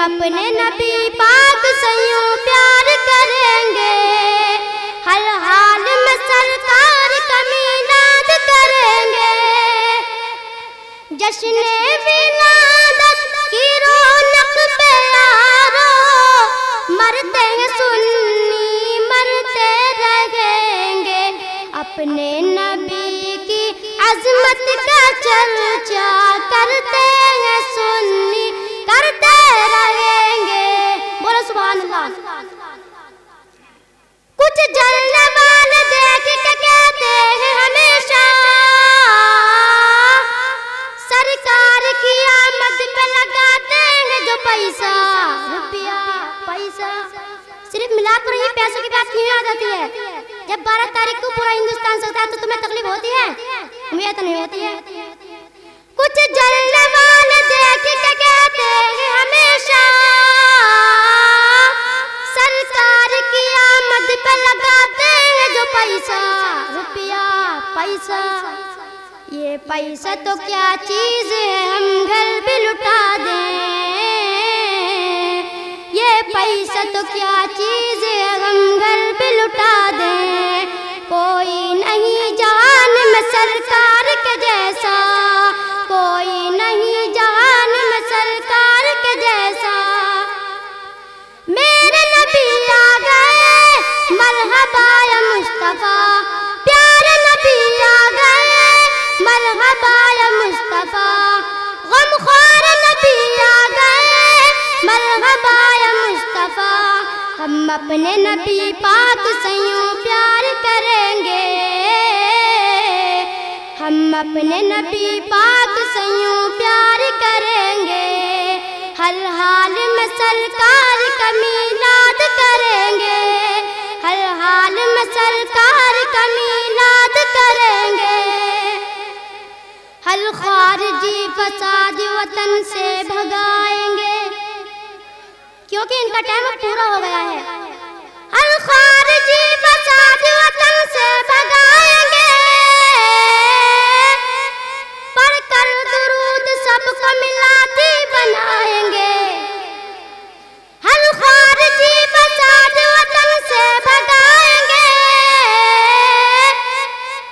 اپنے نبی پاک سے یوں پیار کریں گے، ہر حال میں سرکار کا میلاد کریں گے۔ جشن ولادت کی رونق پہ یارو، مرتے ہیں سنی مرتے رہیں گے، اپنے نبی کی عظمت کا چرچا کرتے ہیں سنی کرتے رہیں گے۔ بولو سبحان اللہ۔ کچھ جلنے والے دیکھ کے کہتے ہیں ہمیشہ، سرکار کی آمد پہ لگاتے ہیں جو پیسہ، روپیہ پیسہ۔ صرف ملاپ پر یہ پیسوں کی بات کیوں آ جاتی ہے؟ جب 12 تاریخ کو پورا ہندوستان سجتا ہے تو تمہیں تکلیف ہوتی ہے؟ مجھے تو نہیں ہوتی ہے۔ کچھ جلنے والے دیکھ کے کہتے ہیں ہمیشہ، سرکار کی آمد پہ لگاتے ہیں جو پیسہ، روپیہ پیسہ۔ یہ پیسہ تو کیا چیز ہے ہم گھر بھی لٹا دیں، یہ پیسہ تو کیا چیز ہے ہم گھر بھی لٹا دیں، کوئی نہیں جہان میں سرکار کے جیسا، کوئی نہیں جہان میں سرکار کے جیسا۔ میرے نبی آ گئے مرحبا یا مصطفیٰ، پیارے نبی آ گئے مرحبا یا مصطفیٰ، غمخوار نبی آ گئے مرحبا یا مصطفیٰ۔ ہم اپنے نبی پاک سے یوں پیار کریں گے، ہم اپنے نبی پاک سے یوں پیار کریں گے، ہر حال میں سرکار کا میلاد کریں گے، ہر حال میں سرکار کا میلاد کریں گے۔ ہر خارجی فساد وطن سے بھگائیں گے، کیونکہ ان کا ٹائم پورا ہو گیا ہے۔ ہر خارجی فساد وطن سے بھگائیں گے، پڑھ کر درود سب کو ملاتی بنائیں گے۔ ہر خارجی فساد وطن سے بھگائیں گے،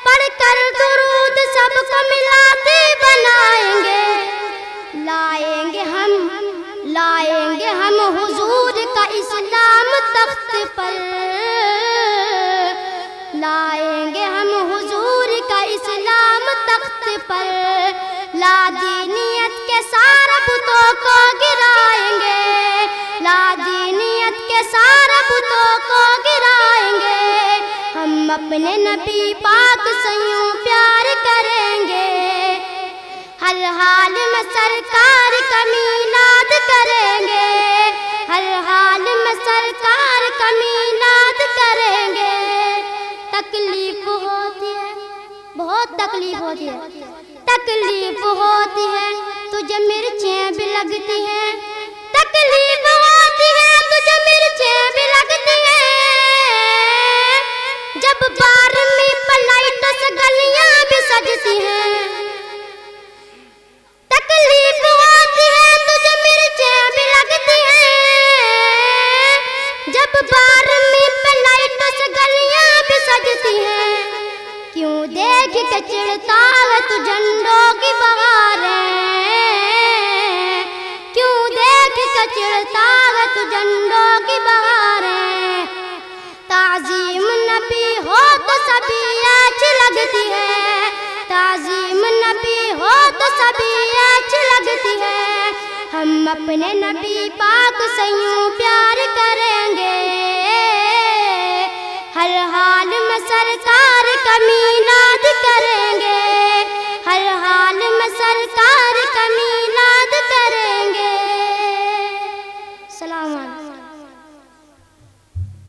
پڑھ کر درود سب کو ملاتی بنائیں گے۔ لائیں گے ہم حضور کا اسلام تخت پر، لائیں گے ہم حضور کا اسلام تخت پر، لا دینیت کے سارے بتوں کو گرائیں گے، لا دینیت کے سارے بتوں کو گرائیں گے۔ ہم اپنے نبی پاک سے یوں پیار کریں گے، ہر حال میں سرکار کا میلاد کریں گے، ہر حال میں سرکار کا میلاد کریں گے۔ تکلیف ہوتی ہے، بہت تکلیف ہوتی ہے، تکلیف ہوتی ہے تجھے مرچیں بھی لگتی ہیں، تکلیف ہوتی ہے تجھے مرچیں بھی لگتی ہیں، جب 12ویں پلائٹ سے گلیاں بھی سجتی ہیں۔ تکلیف ہوتی ہے تجھے مرچیں بھی لگتی ہیں، جب 12ویں پلائٹ سے گلیاں بھی سجتی ہیں۔ کیوں دیکھ کے چڑھتا ہے تو جھنڈوں کی بہاریں، کیوں دیکھ کے چڑھتا ہے تو جھنڈوں کی بہاریں۔ تعظیم نبی ہو تو سبھی اچھی لگتی ہے، تعظیم نبی ہو تو سبھی اچھی لگتی ہے۔ ہم اپنے نبی پاک سے یوں پیار کریں گے، ہر حال میں سرکار کا میلاد کریں گے۔